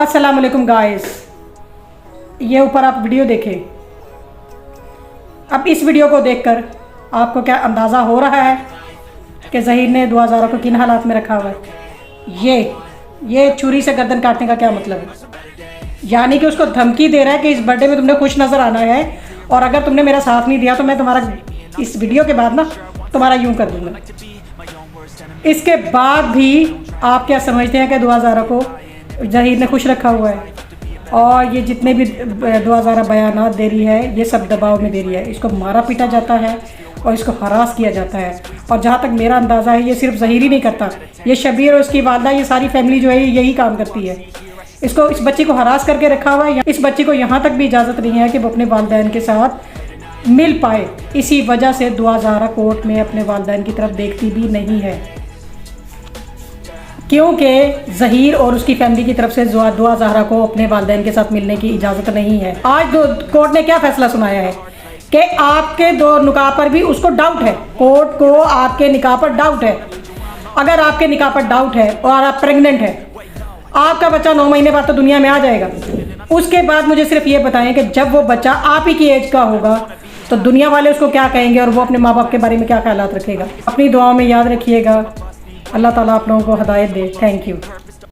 अस्सलाम वालेकुम गाइस, ये ऊपर आप वीडियो देखें। अब इस वीडियो को देखकर आपको क्या अंदाज़ा हो रहा है कि ज़हीर ने दुआ ज़ारा को किन हालात में रखा हुआ है। ये छुरी से गर्दन काटने का क्या मतलब है? यानी कि उसको धमकी दे रहा है कि इस बर्थडे में तुमने खुश नज़र आना है और अगर तुमने मेरा साथ नहीं दिया तो मैं तुम्हारा इस वीडियो के बाद ना तुम्हारा यूं कर दूंगा। इसके बाद भी आप क्या समझते हैं कि दुआ ज़ारा को ज़हीर ने खुश रखा हुआ है और ये जितने भी दुआ ज़ारा बयानात दे रही है ये सब दबाव में दे रही है। इसको मारा पीटा जाता है और इसको हरास किया जाता है। और जहाँ तक मेरा अंदाज़ा है ये सिर्फ ज़हीर ही नहीं करता, ये शबीर और उसकी वालदा, ये सारी फैमिली जो है यही काम करती है। इसको इस बच्ची को हरास करके रखा हुआ है। इस बच्ची को यहाँ तक भी इजाज़त नहीं है कि वो अपने वालिदैन के साथ मिल पाए। इसी वजह से दुआ ज़ारा कोर्ट में अपने वालिदैन की तरफ देखती भी नहीं है, क्योंकि ज़हीर और उसकी फैमिली की तरफ से दुआ ज़ारा को अपने वालिदैन के साथ मिलने की इजाज़त नहीं है। आज कोर्ट ने क्या फ़ैसला सुनाया है कि आपके दो निकाह पर भी उसको डाउट है। कोर्ट को आपके निकाह पर डाउट है। अगर आपके निकाह पर डाउट है और आप प्रेग्नेंट है, आपका बच्चा 9 महीने बाद तो दुनिया में आ जाएगा। उसके बाद मुझे सिर्फ ये बताएं कि जब वो बच्चा आप ही की एज का होगा तो दुनिया वाले उसको क्या कहेंगे और वो अपने माँ बाप के बारे में क्या ख्यालात रखेगा। अपनी दुआओं में याद रखिएगा। अल्लाह ताला आप लोगों को हिदायत दे। Thank you.